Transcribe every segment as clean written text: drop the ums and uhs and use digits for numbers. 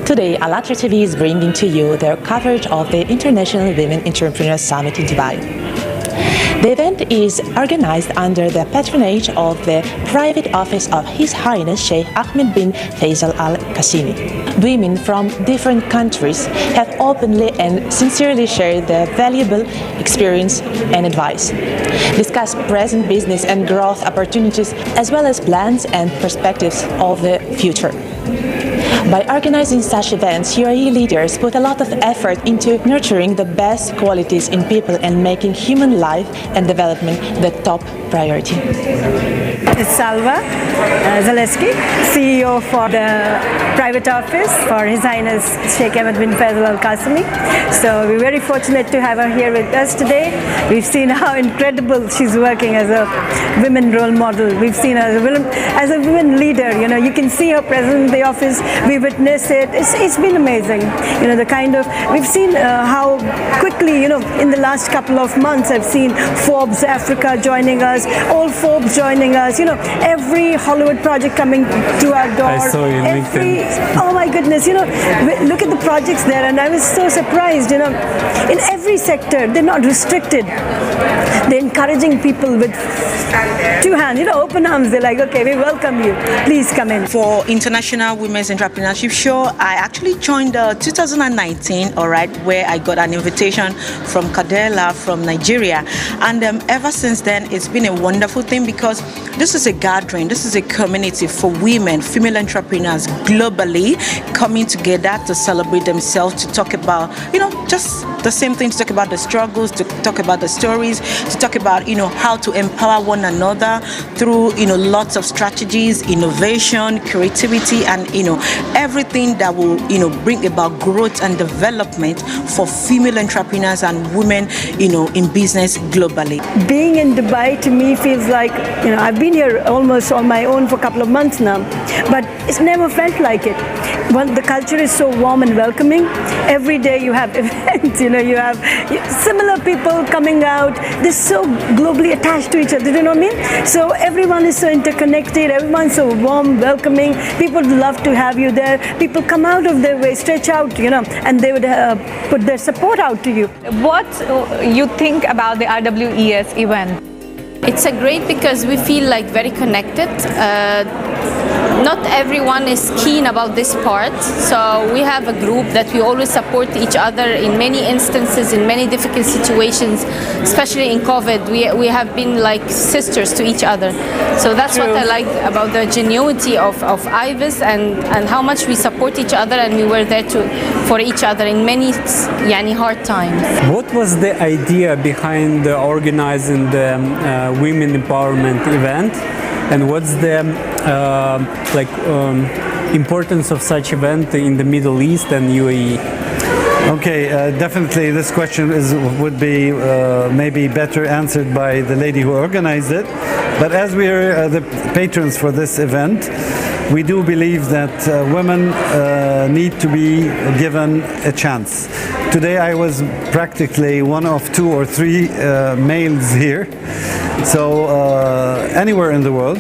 Today, Alatra TV is bringing to you their coverage of the International Women Entrepreneurs Summit in Dubai. The event is organized under the patronage of the private office of His Highness Sheikh Ahmed bin Faisal Al Qassimi. Women from different countries have openly and sincerely shared their valuable experience and advice, discuss present business and growth opportunities, as well as plans and perspectives of the future. By organizing such events, UAE leaders put a lot of effort into nurturing the best qualities in people and making human life and development the top priority. It's Salva Zaleski, CEO for the private office for His Highness Sheikh Ahmed bin Faisal Al Qassimi. So we're very fortunate to have her here with us today. We've seen how incredible she's working as a women role model. We've seen her as a women leader. You know, you can see her presence in the office. We witnessed it. It's been amazing. You know, the kind of, we've seen how quickly, you know, in the last couple of months, I've seen Forbes Africa joining us, all Forbes joining us. You know, every Hollywood project coming to our door. I saw you in LinkedIn. Oh my goodness, you know, look at the projects there, and I was so surprised. You know, in every sector, they're not restricted. They're encouraging people with two hands, you know, open arms. They're like, okay, we welcome you. Please come in. For International Women's Entrepreneurship Show, I actually joined 2019, all right, where I got an invitation from Kadela from Nigeria. And ever since then, it's been a wonderful thing because this is a gathering, this is a community for women, female entrepreneurs globally coming together to celebrate themselves, to talk about, you know, just the same thing, to talk about the struggles, to talk about the stories, to talk about, you know, how to empower one another through, you know, lots of strategies, innovation, creativity, and, you know, everything that will, you know, bring about growth and development for female entrepreneurs and women, you know, in business globally. Being in Dubai to me feels like, you know, I've been here almost on my own for a couple of months now, but it's never felt like it. When the culture is so warm and welcoming, every day you have events, you know, you have similar people coming out. They're so globally attached to each other, you know what I mean? So everyone is so interconnected, everyone's so warm, welcoming. People love to have you there. People come out of their way, stretch out, you know, and they would put their support out to you. What you think about the RWES event? It's a great because we feel like very connected. Not everyone is keen about this part, so we have a group that we always support each other in many instances, in many difficult situations, especially in COVID. We have been like sisters to each other. So that's True. What I like about the genuity of IVIS and how much we support each other, and we were there for each other in many hard times. What was the idea behind organizing the women empowerment event? And what's the importance of such event in the Middle East and UAE? Okay, definitely this question would be maybe better answered by the lady who organized it. But as we are the patrons for this event, we do believe that women need to be given a chance. Today I was practically one of 2 or 3 males here. So anywhere in the world,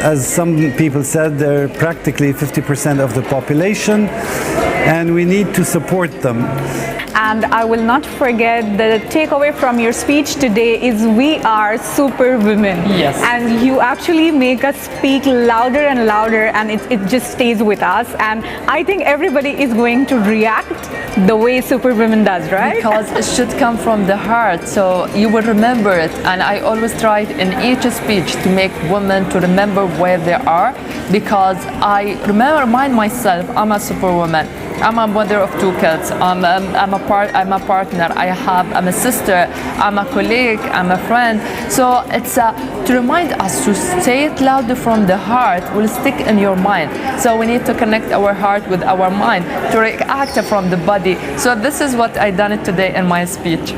as some people said, they're practically 50% of the population, and we need to support them. And I will not forget the takeaway from your speech today is we are super women. Yes. And you actually make us speak louder and louder, and it just stays with us. And I think everybody is going to react the way Superwomen does, right? Because it should come from the heart, so you will remember it. And I always try in each speech to make women to remember where they are, because I remind myself I'm a superwoman. I'm a mother of 2 kids. I'm a partner. I'm a sister. I'm a colleague. I'm a friend. So it's to remind us to say it louder from the heart will stick in your mind. So we need to connect our heart with our mind to react from the body. So this is what I done it today in my speech.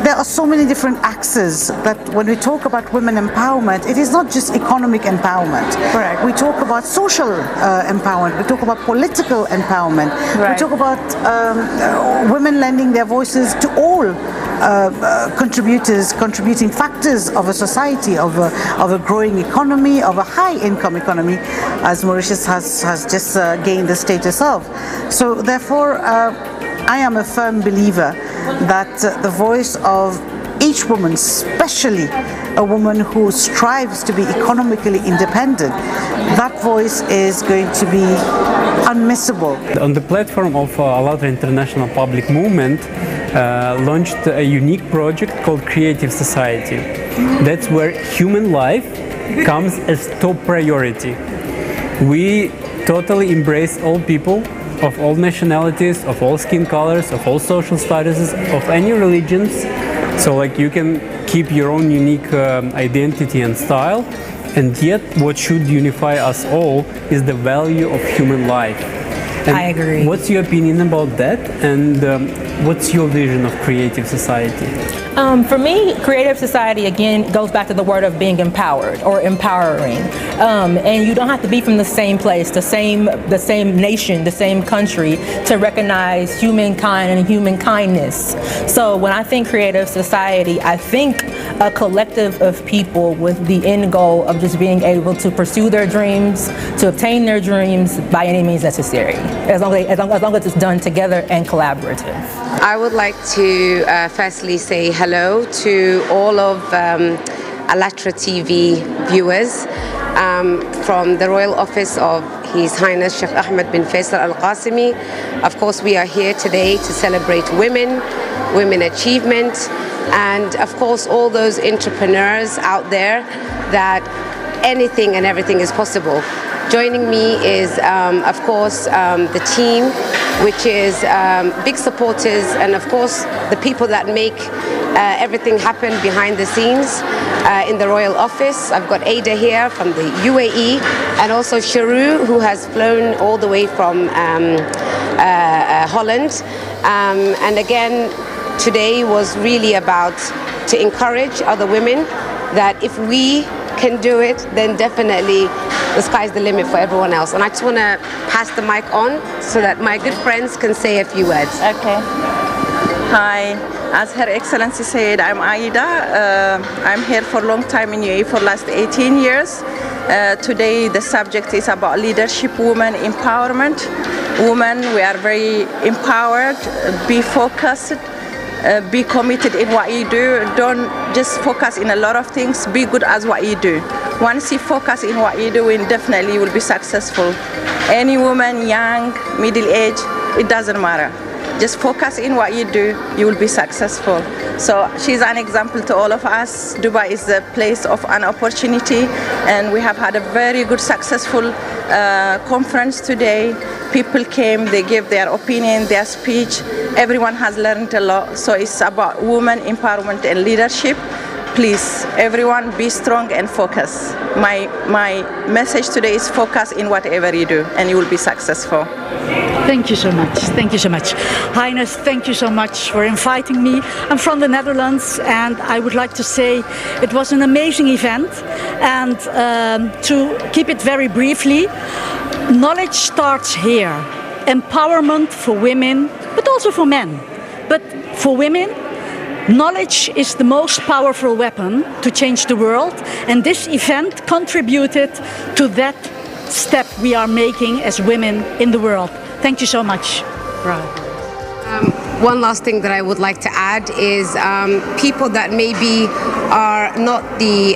There are so many different axes that when we talk about women empowerment, it is not just economic empowerment. Correct. We talk about social empowerment. We talk about political empowerment. Right. We talk about women lending their voices to all contributing factors of a society, of a growing economy, of a high income economy, as Mauritius has just gained the status of. So therefore, I am a firm believer that the voice of each woman, especially a woman who strives to be economically independent, that voice is going to be unmissable. On the platform of Alatra International Public Movement, launched a unique project called Creative Society. That's where human life comes as top priority. We totally embrace all people of all nationalities, of all skin colors, of all social statuses, of any religions. So like you can keep your own unique identity and style, and yet what should unify us all is the value of human life. And I agree. What's your opinion about that, and what's your vision of creative society? For me, creative society, again, goes back to the word of being empowered or empowering. And you don't have to be from the same place, the same nation, the same country to recognize humankind and human kindness. So when I think creative society, I think a collective of people with the end goal of just being able to pursue their dreams, to obtain their dreams by any means necessary, as long as it's done together and collaborative. I would like to firstly say hello to all of Alatra TV viewers from the Royal Office of His Highness Sheikh Ahmed bin Faisal Al-Qassimi. Of course, we are here today to celebrate women achievement, and of course all those entrepreneurs out there that anything and everything is possible. Joining me is, of course, the team, which is big supporters, and of course the people that make everything happen behind the scenes in the Royal Office. I've got Ada here from the UAE, and also Sharu, who has flown all the way from Holland. And again, today was really about to encourage other women that if we can do it, then definitely the sky's the limit for everyone else. And I just want to pass the mic on so that my good friends can say a few words. Okay. Hi, as Her Excellency said, I'm Aida. I'm here for a long time in UAE for last 18 years. Today the subject is about leadership, women empowerment. Women, we are very empowered, be focused, be committed in what you do. Don't just focus in a lot of things, be good as what you do. Once you focus in what you're doing, definitely you will be successful. Any woman, young, middle age, it doesn't matter. Just focus in what you do, you will be successful. So she's an example to all of us. Dubai is a place of an opportunity, and we have had a very good, successful conference today. People came, they gave their opinion, their speech. Everyone has learned a lot. So it's about women empowerment and leadership. Please, everyone, be strong and focus. My message today is focus in whatever you do, and you will be successful. Thank you so much. Thank you so much. Highness, thank you so much for inviting me. I'm from the Netherlands, and I would like to say it was an amazing event. And to keep it very briefly, knowledge starts here. Empowerment for women, but also for men. But for women, knowledge is the most powerful weapon to change the world, and this event contributed to that step we are making as women in the world. Thank you so much. One last thing that I would like to add is people that maybe are not the,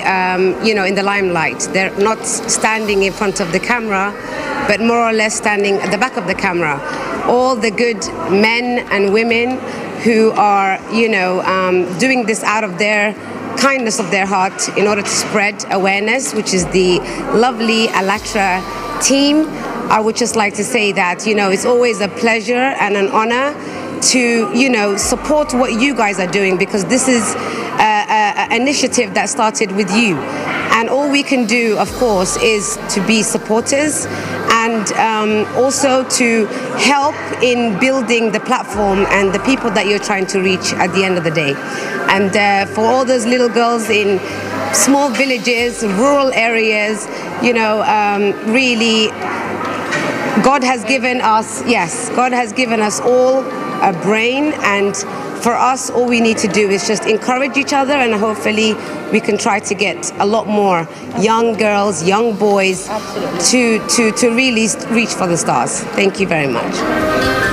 in the limelight. They're not standing in front of the camera, but more or less standing at the back of the camera. All the good men and women who are, doing this out of their kindness of their heart in order to spread awareness, which is the lovely Alatra team. I would just like to say that, it's always a pleasure and an honor to, support what you guys are doing, because this is an initiative that started with you. And all we can do, of course, is to be supporters and also to help in building the platform and the people that you're trying to reach at the end of the day. And for all those little girls in small villages, rural areas, really, God has given us, God has given us all a brain, and for us, all we need to do is just encourage each other, and hopefully we can try to get a lot more young girls, young boys to really reach for the stars. Thank you very much.